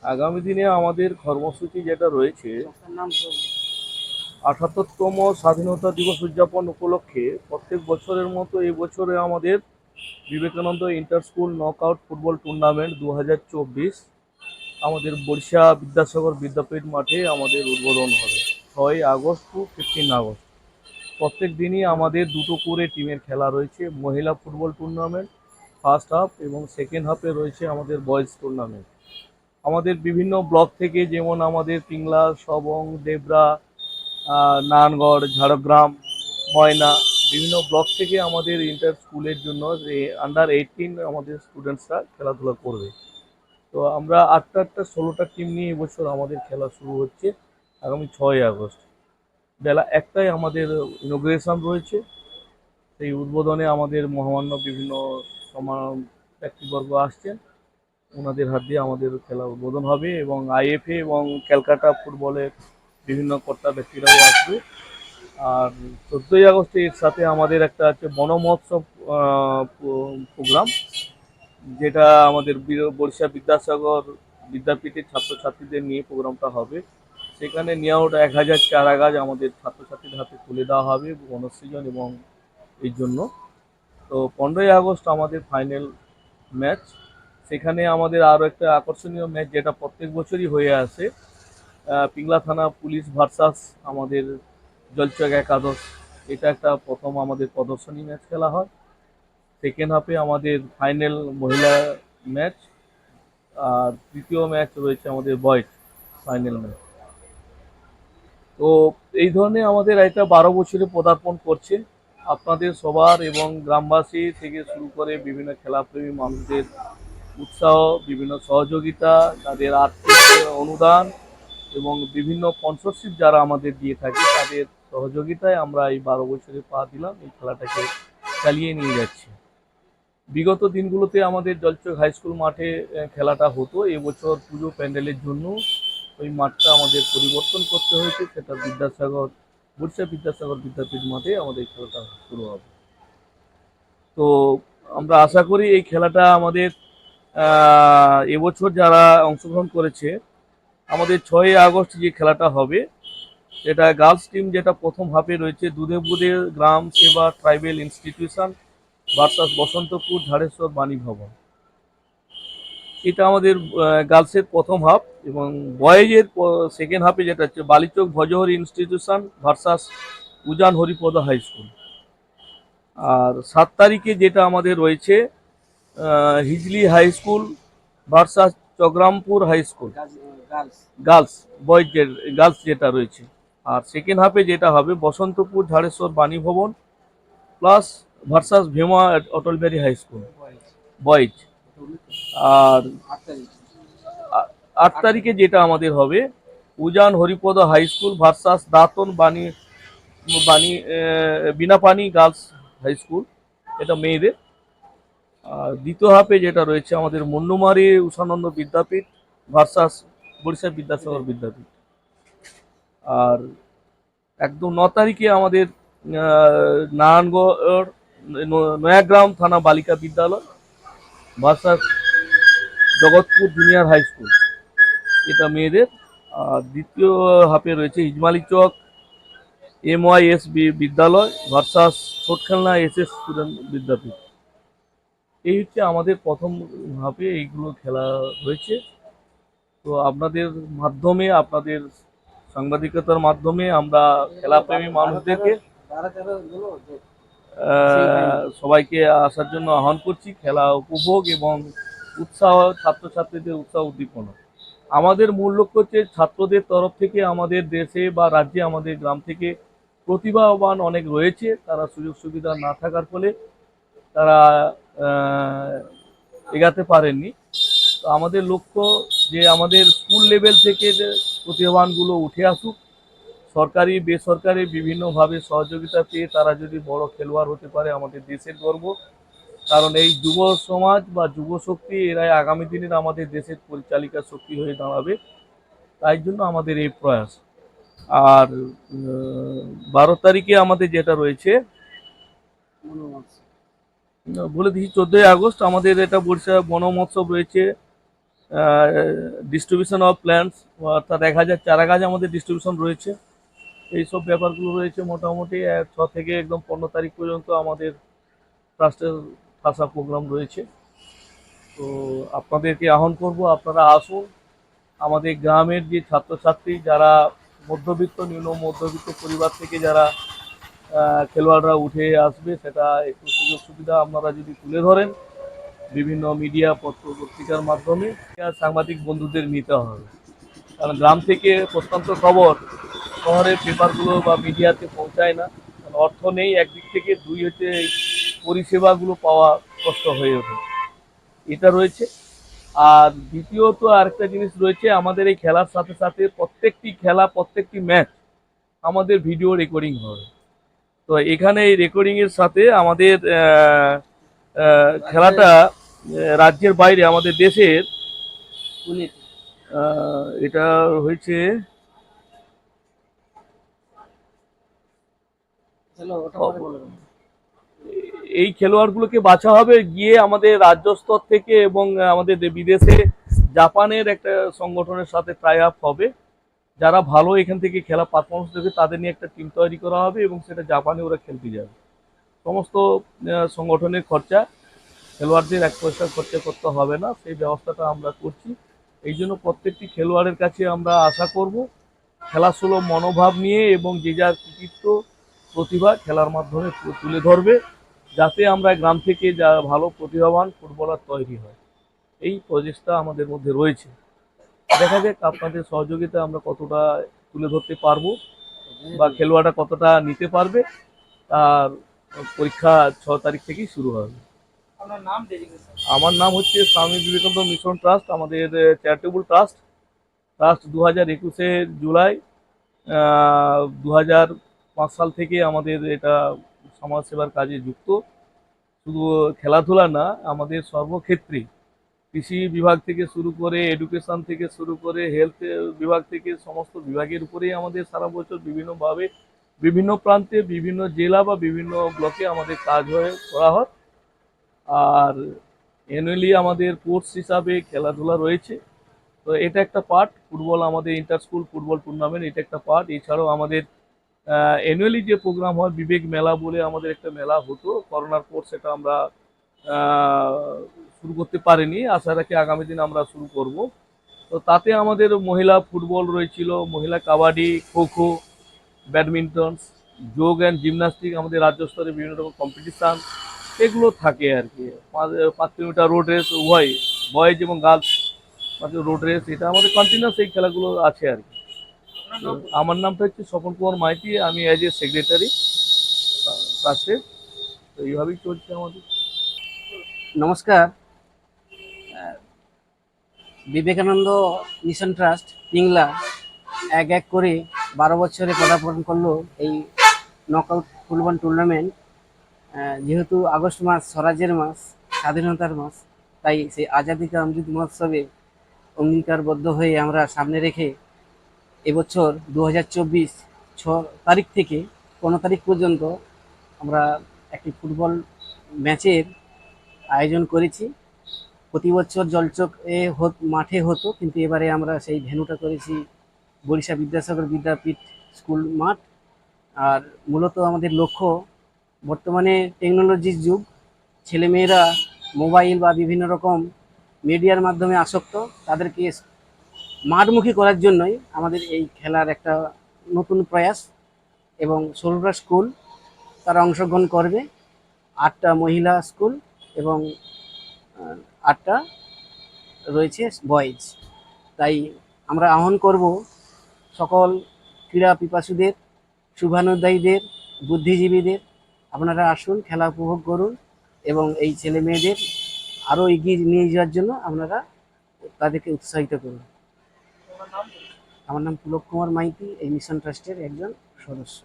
আগামী দিনে আমাদের কর্মসূচি যেটা রয়েছে, ৭৮তম স্বাধীনতা দিবস উদযাপন উপলক্ষে প্রত্যেক বছরের মতো এই বছরে আমাদের Vivekananda inter school knockout football tournament 2024 আমাদের বর্ষা বিদ্যাসাগর বিদ্যাপীঠ মাঠে আমাদের উদ্বোধন হবে 6 আগস্ট টু 15 আগস্ট। প্রত্যেক দিনই আমাদের দুটো করে টিমের খেলা রয়েছে। মহিলা ফুটবল টুর্নামেন্ট ফার্স্ট হাফ এবং সেকেন্ড হাফে রয়েছে আমাদের বয়েজ টুর্নামেন্ট। আমাদের বিভিন্ন ব্লক থেকে, যেমন আমাদের পিংলা, সবং, দেবরা, নারায়ণগড়, ঝাড়গ্রাম, ময়না, বিভিন্ন ব্লক থেকে আমাদের ইন্টার স্কুলের জন্য আন্ডার 18 আমাদের স্টুডেন্টসরা খেলাধুলা করবে। তো আমরা 8টা 16টা টিম নিয়ে এবছর আমাদের খেলা শুরু হচ্ছে আগামী 6 আগস্ট। বেলা 1টায় আমাদের ইনোগ্রেশন রয়েছে। সেই উদ্বোধনে আমাদের মহামান্য বিভিন্ন ব্যক্তিবর্গ আসছেন, ওনাদের হাত দিয়ে আমাদের খেলা উদ্বোধন হবে এবং আইএফএ এবং ক্যালকাটা ফুটবলের বিভিন্ন কর্তা ব্যক্তিরাও আসবে। আর 14 আগস্টে এর সাথে আমাদের একটা আছে বন মহোৎসব প্রোগ্রাম, যেটা আমাদের বর্ষা বিদ্যাসাগর বিদ্যাপীঠের ছাত্রছাত্রীদের নিয়ে প্রোগ্রামটা হবে। সেখানে নিয়াউট 1000 চারা গাছ আমাদের ছাত্রছাত্রীদের হাতে তুলে দেওয়া হবে বনসৃজন এবং এই জন্য। তো 15 আগস্ট আমাদের ফাইনাল ম্যাচ। সেখানে আমাদের আরও একটা আকর্ষণীয় ম্যাচ, যেটা প্রত্যেক বছরই হয়ে আসে, পিংলা থানা পুলিশ ভার্সাস আমাদের জলচক একাদশ। এটা একটা প্রথম আমাদের প্রদর্শনী ম্যাচ খেলা হয়। সেকেন্ড হাফে আমাদের ফাইনাল মহিলা ম্যাচ, আর তৃতীয় ম্যাচ রয়েছে আমাদের বয়েজ ফাইনাল ম্যাচ। তো এই ধরনের আমাদের এটা 12 বছরে পদার্পণ করছে। আপনাদের সবার এবং গ্রামবাসী থেকে শুরু করে বিভিন্ন খেলাপ্রেমী মানুষদের উৎসাহ, বিভিন্ন সহযোগিতা, তাদের আর্থিক অনুদান এবং বিভিন্ন স্পন্সরশিপ যারা আমাদের দিয়ে থাকে, তাদের সহযোগিতায় আমরা এই 12 বছরে পা দিলাম, এই খেলাটাকে চালিয়ে নিয়ে যাচ্ছি। বিগত দিনগুলোতে আমাদের জলচক হাই স্কুল মাঠে খেলাটা হতো। এবছর পুজো প্যান্ডেলের জন্য ওই মাঠটা আমাদের পরিবর্তন করতে হয়েছে, সেটা বর্ষা বিদ্যাসাগর বিদ্যাপীঠ মাঠে আমাদের খেলাটা শুরু হবে। তো আমরা আশা করি এই খেলাটা আমাদের এবছর যারা অংশগ্রহণ করেছে, আমাদের 6 আগস্ট যে খেলাটা হবে, এটা গার্লস টিম যেটা প্রথম হাফে রয়েছে দুধেবুদে গ্রাম সেবা tribal institution versus Basantapur Jhareswar Bani ভবন। এটা আমাদের গার্লসের প্রথম হাফ। এবং বয়েজের সেকেন্ড হাফে যেটা হচ্ছে Balichak Bhajahari institution versus Ujan Haripada high school. আর 7 তারিখে যেটা আমাদের রয়েছে Hijli high school versus Chagrampur high school girls. Girls যেটা রয়েছে। আর সেকেন্ড হাফে যেটা হবে Basantapur Jhareswar Bani Bhaban plus versus Bhema Atal Bihari high school boys. আর 8 তারিখে যেটা আমাদের হবে Ujan Haripada high school versus Dantan Bani Bani Binapani girls high school, এটা মেয়েদের। আর দ্বিতীয় হাফে যেটা রয়েছে আমাদের মুন্নুমারি উষানন্দ বিদ্যাপীঠ ভার্সাস বরিশা বিদ্যাসাগর বিদ্যাপীঠ। আর একদম 9 তারিখে আমাদের Narayangarh Nayagram Thana Balika Vidyalaya versus Jagatpur junior high school, এটা মেয়েদের। আর দ্বিতীয় হাফে রয়েছে Ijmali Chak MYS Vidyalaya versus Chhotokhelna SS student Vidyapith. এই হচ্ছে আমাদের প্রথম হাফে এইগুলো খেলা হয়েছে। তো আপনাদের মাধ্যমে, আপনাদের সাংবাদিকতার মাধ্যমে আমরা খেলাপ্রেমী মানুষদেরকে সবাইকে আসার জন্য আহ্বান করছি, খেলা উপভোগ এবং উৎসাহ, ছাত্রছাত্রীদের উৎসাহ উদ্দীপনা। আমাদের মূল লক্ষ্য হচ্ছে ছাত্রদের তরফ থেকে আমাদের দেশে বা রাজ্যে, আমাদের গ্রাম থেকে প্রতিভাবান অনেক রয়েছে, তারা সুযোগ সুবিধা না থাকার ফলে তারা এগাতে পারেননি। তো আমাদের লক্ষ্য যে আমাদের স্কুল লেভেল থেকে যে প্রতিভাবানগুলো উঠে আসুক, সরকারি বেসরকারি বিভিন্নভাবে সহযোগিতা পেয়ে তারা যদি বড় খেলোয়াড় হতে পারে, আমাদের দেশের গর্ব। কারণ এই যুব সমাজ বা যুব শক্তি, এরাই আগামী দিনের আমাদের দেশের পরিচালিকা শক্তি হয়ে দাঁড়াবে। তাই জন্য আমাদের এই প্রয়াস। আর 12 তারিখে আমাদের যেটা রয়েছে বলে দিচ্ছি, 14 আগস্ট আমাদের এটা বর্ষা বন মহোৎসব রয়েছে। ডিস্ট্রিবিউশন অফ প্ল্যান্টস, অর্থাৎ 1000 চারা গাছ আমাদের ডিস্ট্রিবিউশন রয়েছে। এইসব ব্যাপারগুলো রয়েছে মোটামুটি 6 থেকে একদম 15 তারিখ পর্যন্ত আমাদের ট্রাস্টের ভাষা প্রোগ্রাম রয়েছে। তো আপনাদেরকে আহ্বান করব, আপনারা আসুন। আমাদের গ্রামের যে ছাত্রছাত্রী যারা মধ্যবিত্ত, নিম্ন মধ্যবিত্ত পরিবার থেকে যারা খেলোয়াড়রা উঠে আসবে, সেটা একটু সুযোগ সুবিধা আপনারা যদি তুলে ধরেন বিভিন্ন মিডিয়া পত্র পত্রিকার মাধ্যমে, সাংবাদিক বন্ধুদের নিতে হবে। কারণ গ্রাম থেকে প্রত্যন্ত খবর শহরের পেপারগুলো বা মিডিয়াতে পৌঁছায় না, কারণ অর্থ নেই একদিক থেকে, দুই হচ্ছে এই পরিষেবাগুলো পাওয়া কষ্ট হয়ে ওঠে, এটা রয়েছে। আর দ্বিতীয়ত আরেকটা জিনিস রয়েছে, আমাদের এই খেলার সাথে সাথে প্রত্যেকটি খেলা, প্রত্যেকটি ম্যাচ আমাদের ভিডিও রেকর্ডিং হবে। তো এখানে এই রেকর্ডিংয়ের সাথে আমাদের খেলাটা রাজ্যের বাইরে আমাদের দেশের, এটা হয়েছে এই খেলোয়াড়গুলোকে বাছা হবে গিয়ে আমাদের রাজ্য স্তর থেকে, এবং আমাদের বিদেশে জাপানের একটা সংগঠনের সাথে টাই আপ হবে। যারা ভালো এখান থেকে খেলা পারফরমেন্স দেবে তাদের নিয়ে একটা টিম তৈরি করা হবে এবং সেটা জাপানে ওরা খেলতে যাবে। সমস্ত সংগঠনের খরচা, খেলোয়াড়দের এক পয়সা খরচা করতে হবে না, সেই ব্যবস্থাটা আমরা করছি। এই জন্য প্রত্যেকটি খেলোয়াড়ের কাছে আমরা আশা করব খেলাসুলভ মনোভাব নিয়ে এবং যে যার কৃতিত্ব প্রতিভা খেলার মাধ্যমে তুলে ধরবে, যাতে আমরা গ্রাম থেকে যা ভালো প্রতিভাবান ফুটবলার তৈরি হয়। এই প্রচেষ্টা আমাদের মধ্যে রয়েছে। দেখা যাক আপনাদের সহযোগিতা আমরা কতটা তুলে ধরতে পারবো বা খেলোয়াড়রা কতটা নিতে পারবে। আর পরীক্ষা 6 তারিখ থেকেই শুরু হবে। আমার নাম হচ্ছে স্বামী বিবেকানন্দ মিশন ট্রাস্ট, আমাদের চ্যারিটেবল ট্রাস্ট। ট্রাস্ট 2021 জুলাই 2005 সাল থেকে আমাদের এটা সমাজসেবার কাজে যুক্ত। শুধু খেলাধুলা না, আমাদের সর্বক্ষেত্রে কৃষি বিভাগ থেকে শুরু করে, এডুকেশন থেকে শুরু করে, হেলথ বিভাগ থেকে সমস্ত বিভাগের উপরেই আমাদের সারা বছর বিভিন্নভাবে বিভিন্ন প্রান্তে, বিভিন্ন জেলা বা বিভিন্ন ব্লকে আমাদের কাজ করা হয়। আর অ্যানুয়ালি আমাদের কোর্স হিসাবে খেলাধুলা রয়েছে। তো এটা একটা পার্ট, ফুটবল আমাদের ইন্টার স্কুল ফুটবল টুর্নামেন্ট, এটা একটা পার্ট। এছাড়াও আমাদের অ্যানুয়ালি যে প্রোগ্রাম হয় বিবেক মেলা বলে আমাদের একটা মেলা হতো, করোনার পর সেটা আমরা শুরু করতে পারিনি, আশা রাখি আগামী দিন আমরা শুরু করব। তো তাতে আমাদের মহিলা ফুটবল রয়েছিল, মহিলা কাবাডি, খোখো, ব্যাডমিন্টন, যোগ অ্যান্ড জিমন্যাস্টিক, আমাদের রাজ্য স্তরে বিভিন্ন রকম কম্পিটিশান এগুলো থাকে আর কি। 5 কিলোমিটার রোড রেস, উভয় বয়েজ এবং গার্লস রোড রেস, এটা আমাদের কন্টিনিউয়াস এই খেলাগুলো আছে আর কি। আমার নামটা হচ্ছে স্বপন কুমার মাইতি, আমি অ্যাজ এ সেক্রেটারি ট্রাস্টের। তো এইভাবেই চলছে আমাদের। নমস্কার। বিবেকানন্দ মিশন ট্রাস্ট পিংলা এক এক করে 12 বছরে পদার্পণ করলো এই নকআউট ফুটবল টুর্নামেন্ট। যেহেতু আগস্ট মাস স্বরাজের মাস, স্বাধীনতার মাস, তাই সেই আজাদি কা অমৃত মহোৎসবে অঙ্গীকারবদ্ধ হয়ে আমরা সামনে রেখে এবছর 2024 তারিখ থেকে 15 তারিখ পর্যন্ত আমরা একটি ফুটবল ম্যাচের আয়োজন করেছি। প্রতি বছর জলচক মাঠে হতো, কিন্তু এবারে আমরা সেই ভেন্যুটা করেছি বরিশা বিদ্যাসাগর বিদ্যাপীঠ স্কুল মাঠ। আর মূলত আমাদের লক্ষ্য, বর্তমানে টেকনোলজির যুগ, ছেলেমেয়েরা মোবাইল বা বিভিন্ন রকম মিডিয়ার মাধ্যমে আসক্ত, তাদেরকে মাঠমুখী করার জন্যই আমাদের এই খেলার একটা নতুন প্রয়াস। এবং 16টা স্কুল তারা অংশগ্রহণ করবে, 8টা মহিলা স্কুল এবং 8টা রয়েছে বয়েজ। তাই আমরা আহ্বান করব সকল ক্রীড়া পিপাসুদের, শুভানুধ্যায়ীদের, বুদ্ধিজীবীদের, আপনারা আসুন, খেলা উপভোগ করুন এবং এই ছেলে মেয়েদের আরও এগিয়ে নিয়ে যাওয়ার জন্য আপনারা তাদেরকে উৎসাহিত করুন। আমার নাম পুলক কুমার মাইতি, এই মিশন ট্রাস্টের একজন সদস্য।